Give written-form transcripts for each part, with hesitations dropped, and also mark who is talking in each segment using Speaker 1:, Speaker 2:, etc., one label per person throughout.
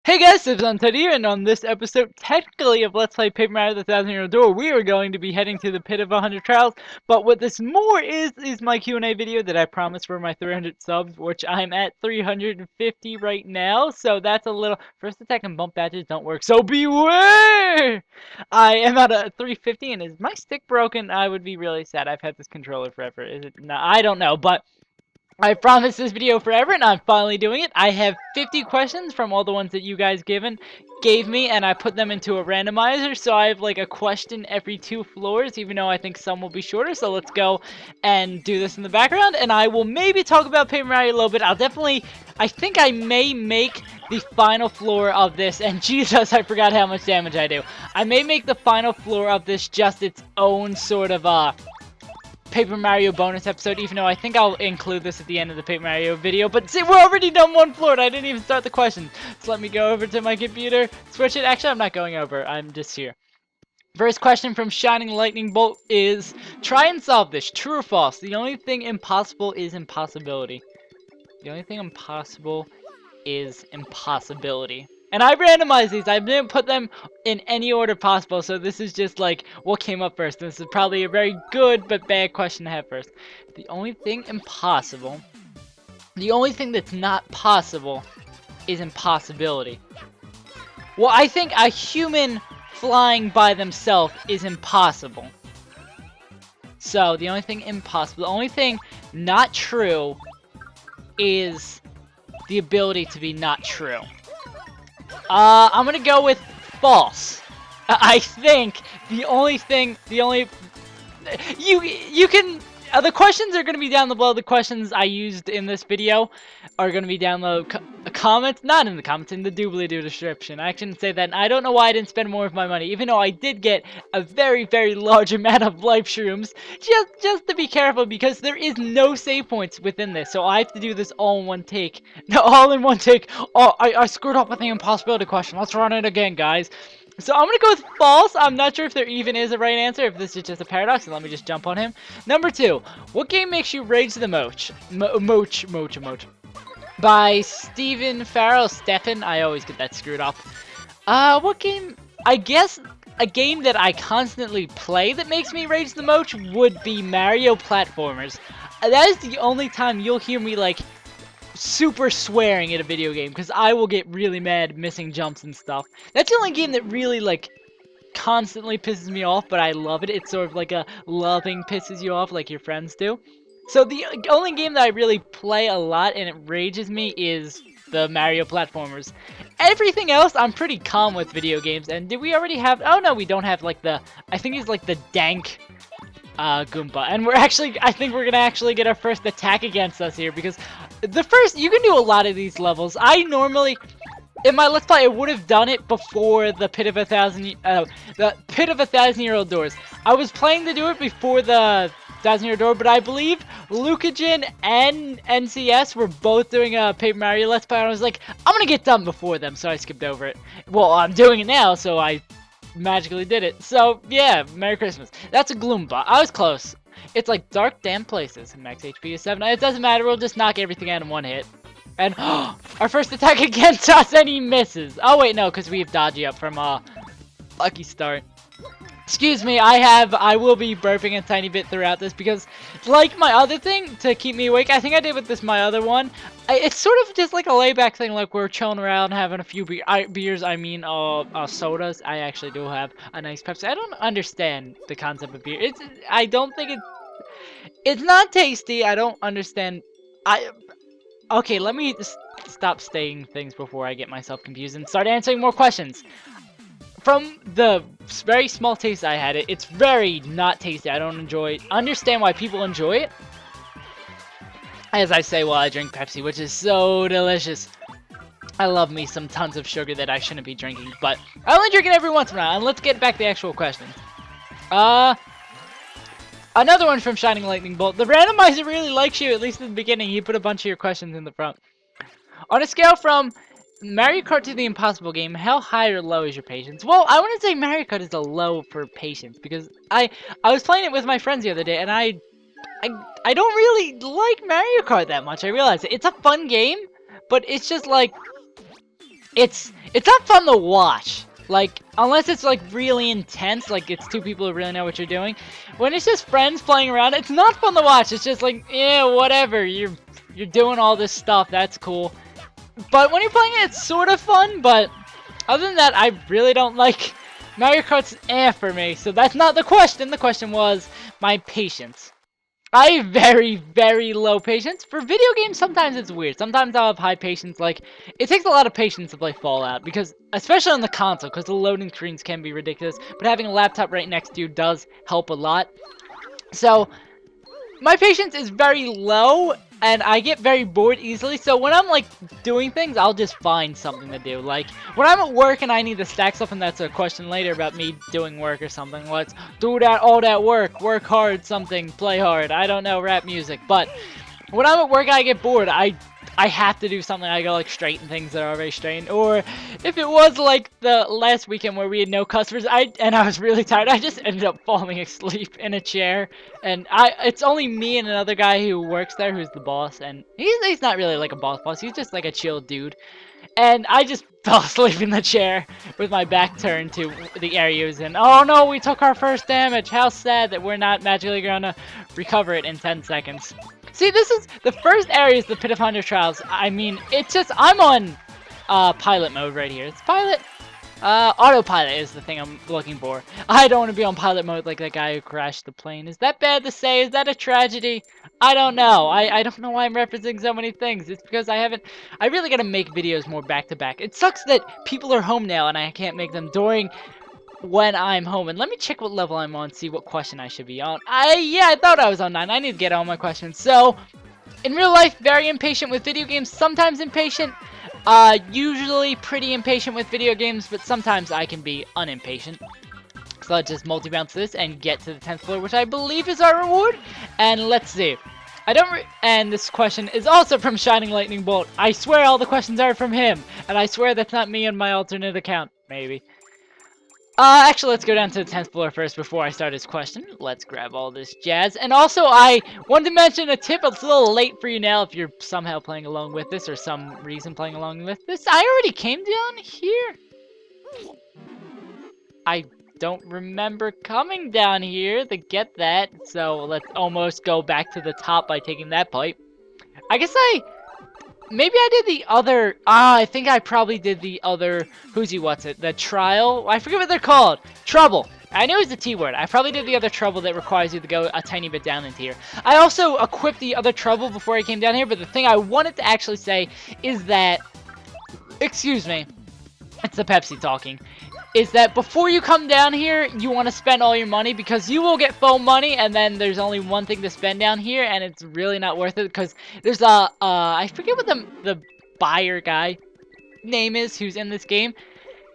Speaker 1: Hey guys, SaveAsUntitled's here, and on this episode, technically of Let's Play Paper Mario: The Thousand-Year-Old Door, we are going to be heading to the Pit of 100 Trials. But what this more is my Q&A video that I promised for my 300 subs, which I'm at 350 right now. So that's a little. First attack and bump badges don't work, so beware! I am at a 350, and is my stick broken? I would be really sad. I've had this controller forever. Is it? No, I don't know, but I promised this video forever, and I'm finally doing it. I have 50 questions from all the ones that you guys gave me, and I put them into a randomizer, so I have like a question every 2 floors, even though I think some will be shorter. So let's go and do this in the background, and I will maybe talk about Paper Mario a little bit. I think I may make the final floor of this, and Jesus, I forgot how much damage I do. I may make the final floor of this just its own sort of, Paper Mario bonus episode, even though I think I'll include this at the end of the Paper Mario video. But see, we're already done one floor, and I didn't even start the questions. So let me go over to my computer, switch it. Actually, I'm not going over. I'm just here. First question from ShiningLightningBolt is, try and solve this. True or false? The only thing impossible is impossibility. The only thing impossible is impossibility. And I randomized these. I didn't put them in any order possible, so this is just like what came up first. This is probably a very good but bad question to have first. The only thing impossible, the only thing that's not possible is impossibility. Well, I think a human flying by themselves is impossible. So the only thing impossible, the only thing not true is the ability to be not true. I'm gonna go with false. I think the only you can the questions are gonna be down below. The questions I used in this video are gonna be down below. Comments, not in the comments, in the doobly-doo description. I shouldn't say that. And I don't know why I didn't spend more of my money, even though I did get a very, very large amount of life shrooms. Just to be careful, because there is no save points within this, so I have to do this all in one take. No, all in one take. Oh, I screwed up with the impossibility question. Let's run it again, guys. So I'm gonna go with false. I'm not sure if there even is a right answer, if this is just a paradox, and let me just jump on him. Number 2, what game makes you rage the most? Moch. By Farrell. I always get that screwed up. What game? I guess a game that I constantly play that makes me rage the most would be Mario platformers. That is the only time you'll hear me like super swearing at a video game, because I will get really mad missing jumps and stuff. That's the only game that really like constantly pisses me off, but I love it. It's sort of like a loving pisses you off like your friends do. So the only game that I really play a lot and it rages me is the Mario platformers. Everything else, I'm pretty calm with video games. And did we already have... Oh, no, we don't have, like, the... I think it's, like, the dank Goomba. And I think we're gonna actually get our first attack against us here. Because the first... You can do a lot of these levels. I normally... In my Let's Play, I would have done it before the Pit of a Thousand-Year-Old Doors. I was planning to do it before the... Thousand-Year Door, but I believe Luigi and NCS were both doing a Paper Mario Let's Play, and I was like, I'm gonna get done before them, so I skipped over it. Well, I'm doing it now, so I magically did it. So, yeah, Merry Christmas. That's a Gloomba. I was close. It's like dark, damp places. Max HP is 7. It doesn't matter, we'll just knock everything out in one hit. And, our first attack against us, and he misses. Oh, wait, no, because we have Dodgy up from, Lucky Start. Excuse me, I will be burping a tiny bit throughout this, because like my other thing to keep me awake, I think I did with this my other one, it's sort of just like a layback thing, like we're chilling around having a few beers, sodas. I actually do have a nice Pepsi. I don't understand the concept of beer. I don't think it's not tasty. I don't understand. Okay, let me just stop saying things before I get myself confused and start answering more questions. From the very small taste I had, it's very not tasty. I don't understand why people enjoy it. As I say while I drink Pepsi, which is so delicious. I love me some tons of sugar that I shouldn't be drinking, but I only drink it every once in a while. And let's get back to the actual questions. Another one from ShiningLightningBolt. The randomizer really likes you, at least in the beginning. He put a bunch of your questions in the front. On a scale from Mario Kart to the Impossible game, how high or low is your patience? Well, I want to say Mario Kart is a low for patience, because I was playing it with my friends the other day, and I don't really like Mario Kart that much. I realize it. It's a fun game, but it's just like it's not fun to watch. Like, unless it's like really intense, like it's two people who really know what you're doing. When it's just friends playing around, it's not fun to watch. It's just like, yeah, whatever. You're doing all this stuff. That's cool. But when you're playing it, it's sort of fun. But other than that, I really don't like Mario Kart's for me. So that's not the question. The question was my patience. I have very, very low patience. For video games, sometimes it's weird. Sometimes I'll have high patience. Like, it takes a lot of patience to play Fallout, because, especially on the console, because the loading screens can be ridiculous, but having a laptop right next to you does help a lot. So, my patience is very low, and I get very bored easily, so when I'm, like, doing things, I'll just find something to do. Like, when I'm at work and I need to stack stuff, and that's a question later about me doing work or something, let's do that, all that work hard, something, play hard, I don't know, rap music, but when I'm at work and I get bored, I have to do something. I go like straighten things that are already straightened, or if it was like the last weekend where we had no customers, and I was really tired, I just ended up falling asleep in a chair, and it's only me and another guy who works there who's the boss, and he's not really like a boss, he's just like a chill dude, and I just fell asleep in the chair with my back turned to the area he was in. Oh no, we took our first damage. How sad that we're not magically gonna recover it in 10 seconds. See, this is the first area is the Pit of 100 Trials. I mean, it's just, I'm on pilot mode right here. It's pilot. Autopilot is the thing I'm looking for. I don't want to be on pilot mode like that guy who crashed the plane. Is that bad to say? Is that a tragedy? I don't know. I don't know why I'm referencing so many things. It's because I really gotta make videos more back to back. It sucks that people are home now and I can't make them during when I'm home. And let me check what level I'm on, see what question I should be on. Yeah, I thought I was on 9. I need to get all my questions. So, in real life, very impatient with video games, sometimes impatient. Usually pretty impatient with video games, but sometimes I can be unimpatient. So let's just multi-bounce this and get to the 10th floor, which I believe is our reward. And let's see. And this question is also from ShiningLightningBolt. I swear all the questions are from him. And I swear that's not me on my alternate account. Maybe. Actually, let's go down to the 10th floor first before I start his question. Let's grab all this jazz. And also, I wanted to mention a tip. It's a little late for you now if you're somehow playing along with this or some reason playing along with this. I already came down here. I don't remember coming down here to get that. So, let's almost go back to the top by taking that pipe. I guess maybe I did the other, I think I probably did the other, the trial? I forget what they're called. Trouble. I know it's the T word. I probably did the other trouble that requires you to go a tiny bit down into here. I also equipped the other trouble before I came down here, but the thing I wanted to actually say is that, excuse me, it's the Pepsi talking, is that before you come down here, you want to spend all your money, because you will get full money, and then there's only one thing to spend down here, and it's really not worth it, because there's I forget what the buyer guy name is who's in this game.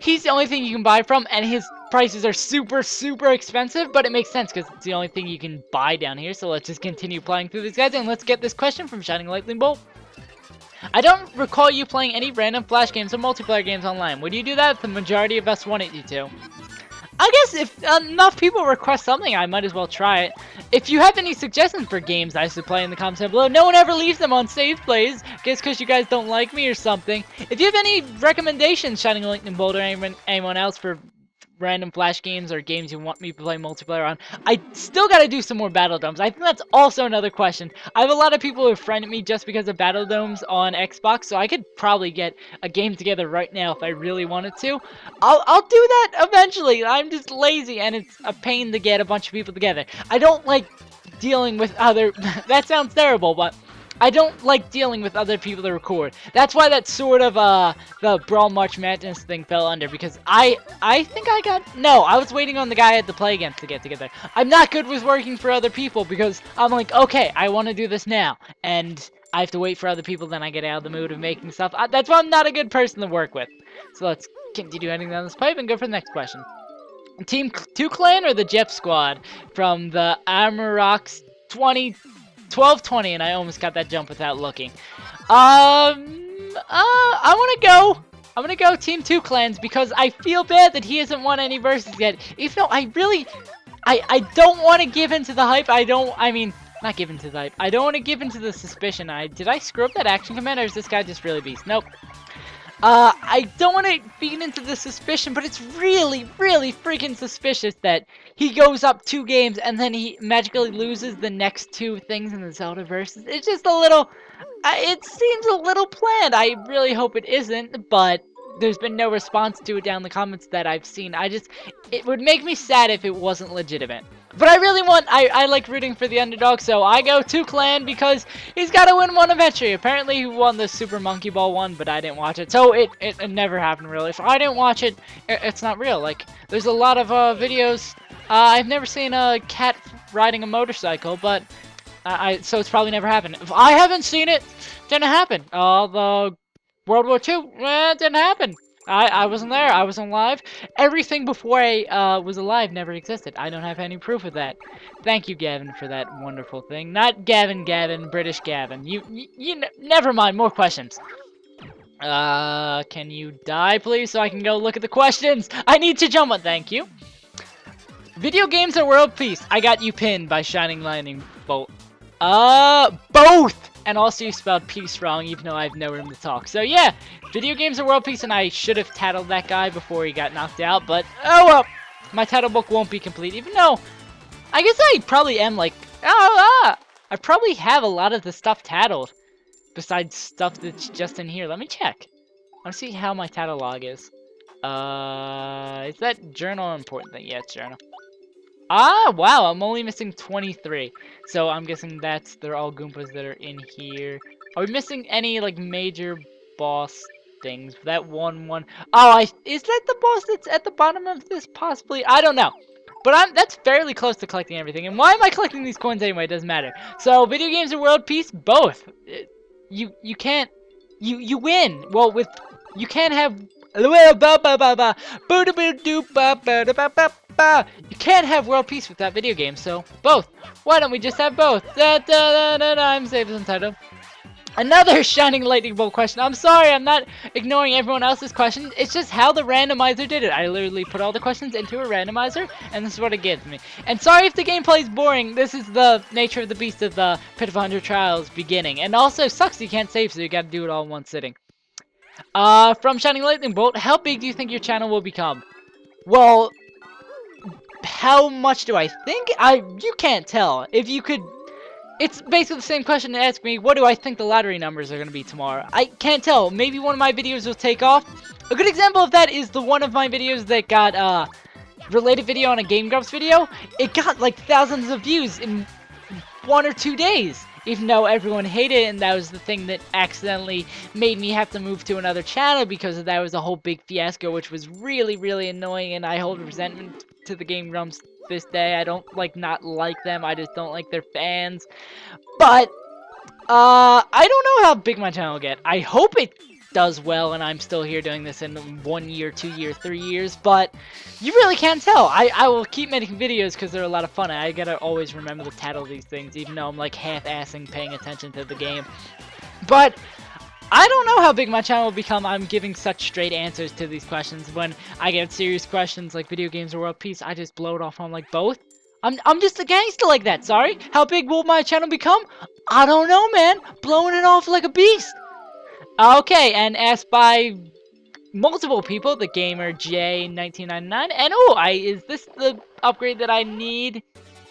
Speaker 1: He's the only thing you can buy from, and his prices are super, super expensive, but it makes sense, because it's the only thing you can buy down here, so let's just continue playing through these guys, and let's get this question from ShiningLightningBolt. I don't recall you playing any random flash games or multiplayer games online. Would you do that if the majority of us wanted you to? I guess if enough people request something, I might as well try it. If you have any suggestions for games I should play in the comments down below, no one ever leaves them on Save Plays. Guess because you guys don't like me or something. If you have any recommendations, ShiningLightningBolt or anyone else for random flash games or games you want me to play multiplayer on, I still gotta do some more Battle Domes. I think that's also another question. I have a lot of people who have friended me just because of Battle Domes on Xbox, so I could probably get a game together right now if I really wanted to. I'll do that eventually. I'm just lazy and it's a pain to get a bunch of people together. I don't like dealing with other that sounds terrible, but I don't like dealing with other people to record. That's why that sort of, the Brawl March Madness thing fell under, because I think I was waiting on the guy I had to play against to get together. I'm not good with working for other people, because I'm like, okay, I want to do this now, and I have to wait for other people, then I get out of the mood of making stuff. That's why I'm not a good person to work with. So let's continue heading down this pipe and go for the next question. Team Tuclan or the Jepsquad from the Amarok's 1220, and I almost got that jump without looking. I'm gonna go Team Tuclans, because I feel bad that he hasn't won any verses yet. Even though I don't want to give into the hype. I don't want to give into the suspicion. Did I screw up that action command, or is this guy just really beast? Nope. I don't want to feed into the suspicion, but it's really, really freaking suspicious that he goes up 2 games and then he magically loses the next 2 things in the Zeldaverse. It's just a little, it seems a little planned. I really hope it isn't, but there's been no response to it down in the comments that I've seen. It would make me sad if it wasn't legitimate. But I really I like rooting for the underdog, so I go Tuclan because he's got to win one eventually. Apparently he won the Super Monkey Ball one, but I didn't watch it. So it never happened really. If I didn't watch it, it's not real. Like, there's a lot of videos. I've never seen a cat riding a motorcycle, but so it's probably never happened. If I haven't seen it, it didn't happen. The World War II, it didn't happen. I wasn't there. I wasn't alive. Everything before I was alive never existed. I don't have any proof of that. Thank you, Gavin, for that wonderful thing. Not Gavin, British Gavin. Never mind. More questions. Can you die, please, so I can go look at the questions? I need to jump on. Thank you. Video games or world peace? I got you pinned by ShiningLightningBolt. Both! And also you spelled peace wrong, even though I have no room to talk. So yeah, video games or world peace, and I should have tattled that guy before he got knocked out, but oh well. My tattle book won't be complete, even though I guess I probably am like, I probably have a lot of the stuff tattled, besides stuff that's just in here. Let me check. Let's see how my tattle log is. Is that journal important thing? Yeah, it's journal. Wow, I'm only missing 23. So I'm guessing they're all Goombas that are in here. Are we missing any, like, major boss things? That one. Oh, is that the boss that's at the bottom of this, possibly? I don't know. But that's fairly close to collecting everything. And why am I collecting these coins anyway? It doesn't matter. So, video games or world peace? Both. You can't, you win. Well, you can't have, you can't have world peace without video games, so both. Why don't we just have both? I'm SaveAsUntitled's. Another ShiningLightningBolt question. I'm sorry, I'm not ignoring everyone else's questions. It's just how the randomizer did it. I literally put all the questions into a randomizer, and this is what it gives me. And sorry if the gameplay is boring. This is the nature of the beast of the Pit of 100 Trials beginning. And also, sucks you can't save, so you gotta do it all in one sitting. From ShiningLightningBolt, how big do you think your channel will become? Well, how much do I think? You can't tell. If you could, it's basically the same question to ask me, what do I think the lottery numbers are going to be tomorrow? I can't tell. Maybe one of my videos will take off. A good example of that is the one of my videos that got, related video on a Game Grumps video. It got like thousands of views in 1 or 2 days. Even though everyone hated it, and that was the thing that accidentally made me have to move to another channel because that was a whole big fiasco, which was really, really annoying, and I hold resentment to the Game Grumps this day. I don't not like them, I just don't like their fans. But I don't know how big my channel will get. I hope it does well and I'm still here doing this in 1 year, 2 years, 3 years, but you really can't tell. I will keep making videos because they're a lot of fun. I gotta always remember to tattle these things, even though I'm like half-assing paying attention to the game. But I don't know how big my channel will become. I'm giving such straight answers to these questions. When I get serious questions like video games or world peace, I just blow it off on like both. I'm just a gangster like that, sorry. How big will my channel become? I don't know, man. Blowing it off like a beast. Okay, and asked by multiple people, the gamer J1999, and is this the upgrade that I need?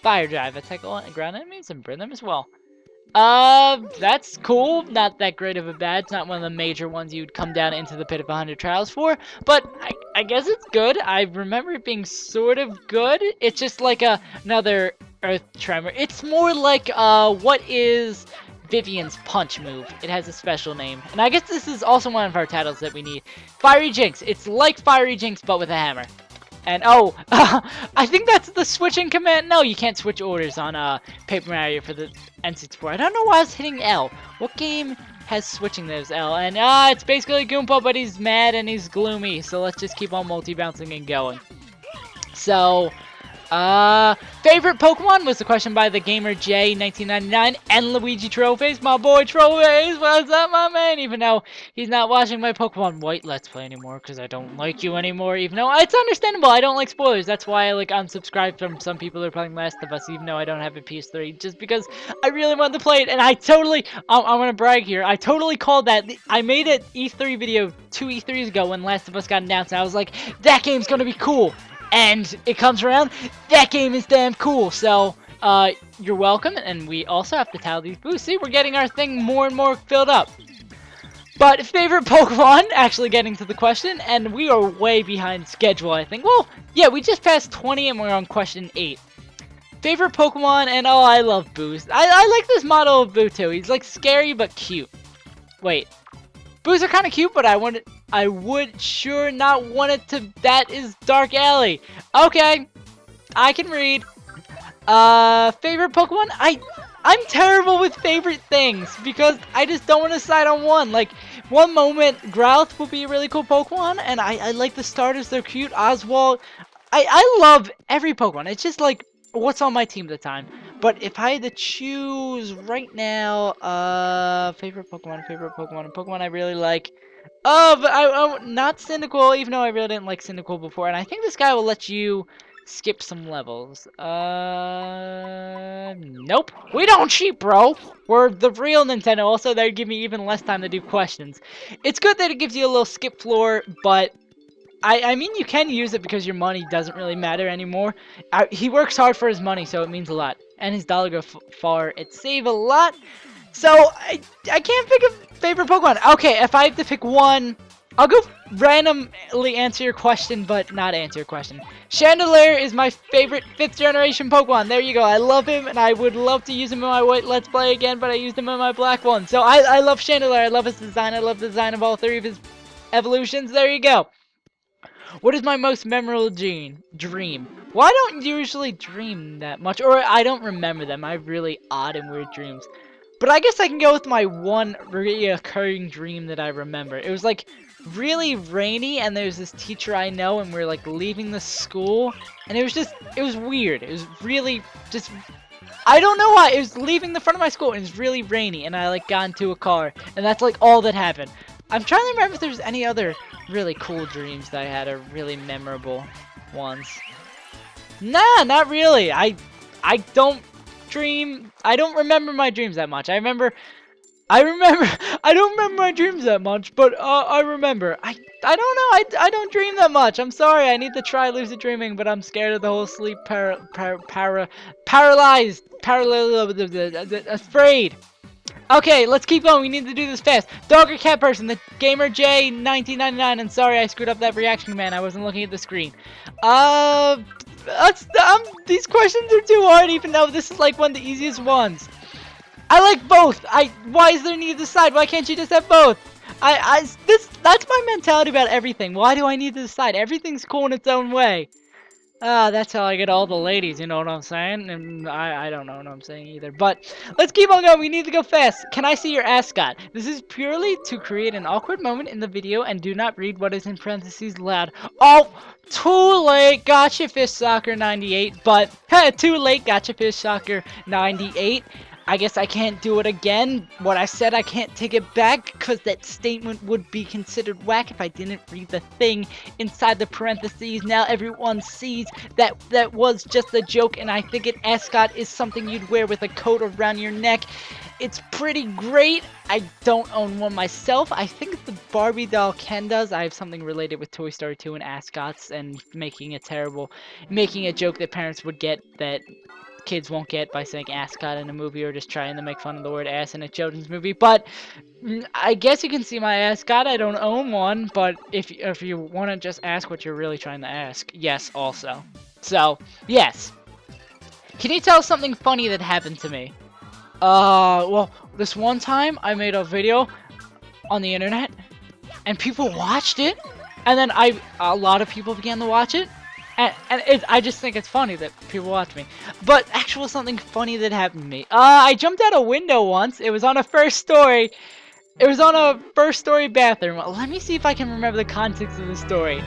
Speaker 1: Fire drive, attack all ground enemies and burn them as well. That's cool. Not that great of a bad. It's not one of the major ones you'd come down into the Pit of 100 Trials for, but I guess it's good. I remember it being sort of good. It's just like another Earth Tremor. It's more like, what is Vivian's punch move? It has a special name. And I guess this is also one of our titles that we need. Fiery Jinx. It's like Fiery Jinx, but with a hammer. And I think that's the switching command. No, you can't switch orders on Paper Mario for the N64. I don't know why I was hitting L. What game has switching those L? And it's basically Goomba, but he's mad and he's gloomy. So let's just keep on multi-bouncing and going. So Favorite Pokemon was the question by the gamer J1999 and Luigi Trollface, my boy Trollface. What's up, my man? Even though he's not watching my Pokemon White Let's Play anymore because I don't like you anymore. Even though it's understandable, I don't like spoilers. That's why I like unsubscribed from some people who are playing Last of Us, even though I don't have a PS3, just because I really wanted to play it. And I totally, I'm gonna brag here. I totally called that. I made an E3 video 2 E3s ago when Last of Us got announced, and I was like, that game's gonna be cool. And it comes around, that game is damn cool. So, you're welcome. And we also have to tally these boosts. See, we're getting our thing more and more filled up. But favorite Pokemon, actually getting to the question, and we are way behind schedule, I think. Well, yeah, we just passed 20 and we're on question 8. Favorite Pokemon, and oh, I love Boost. I like this model of Boo too. He's like scary but cute. Wait. Boos are kind of cute, but I would sure not want it to. That is Dark Alley. Okay, I can read. Favorite Pokemon? I'm terrible with favorite things because I just don't want to decide on one. Like one moment, Growlithe would be a really cool Pokemon, and I like the starters. They're cute. Oswald. I love every Pokemon. It's just like what's on my team at the time. But if I had to choose right now, favorite Pokemon, a Pokemon I really like. Oh, but I'm not Cyndaquil, even though I really didn't like Cyndaquil before. And I think this guy will let you skip some levels. Nope. We don't cheat, bro. We're the real Nintendo. Also, they give me even less time to do questions. It's good that it gives you a little skip floor, but I mean, you can use it because your money doesn't really matter anymore. He works hard for his money, so it means a lot. And his dollar go far. It save a lot. So, I can't pick a favorite Pokemon. Okay, if I have to pick one, I'll go randomly answer your question, but not answer your question. Chandelure is my favorite 5th generation Pokemon. There you go. I love him, and I would love to use him in my White Let's Play again, but I used him in my Black one. So, I love Chandelure. I love his design. I love the design of all 3 of his evolutions. There you go. What is my most memorable dream? Well, I don't usually dream that much, or I don't remember them. I have really odd and weird dreams. But I guess I can go with my one reoccurring dream that I remember. It was like really rainy, and there's this teacher I know, and we're like leaving the school, and it was weird. It was really just, I don't know why. It was leaving the front of my school, and it was really rainy, and I like got into a car, and that's like all that happened. I'm trying to remember if there's any other really cool dreams that I had, or really memorable ones. Nah, not really. I don't dream. I don't remember my dreams that much. I don't remember my dreams that much, but I remember. I don't know. I don't dream that much. I'm sorry. I need to try lucid dreaming, but I'm scared of the whole sleep paralyzed, afraid. Okay, let's keep going. We need to do this fast. Dog or cat person? The gamer J1999. And sorry, I screwed up that reaction command. I wasn't looking at the screen. These questions are too hard, even though this is like one of the easiest ones. I like both. Why is there need to decide? Why can't you just have both? That's my mentality about everything. Why do I need to decide? Everything's cool in its own way. That's how I get all the ladies, you know what I'm saying? And I don't know what I'm saying either. But let's keep on going. We need to go fast. Can I see your Ascot? This is purely to create an awkward moment in the video, and do not read what is in parentheses loud. Oh, too late. Gotcha, Fish Soccer 98. But too late. Gotcha, Fish Soccer 98. I guess I can't do it again. What I said, I can't take it back, because that statement would be considered whack if I didn't read the thing inside the parentheses. Now everyone sees that was just a joke, and I think an ascot is something you'd wear with a coat around your neck. It's pretty great. I don't own one myself. I think the Barbie doll Ken does. I have something related with Toy Story 2 and ascots, and making a joke that parents would get that kids won't get by saying ascot in a movie, or just trying to make fun of the word ass in a children's movie. But I guess you can see my ascot. I don't own one, but if you want to just ask what you're really trying to ask, yes, also. So, yes. Can you tell something funny that happened to me? Well, this one time I made a video on the internet, and people watched it, and then a lot of people began to watch it. I just think it's funny that people watch me. But actually something funny that happened to me. I jumped out a window once. It was on a first story. It was on a first story bathroom. Let me see if I can remember the context of the story.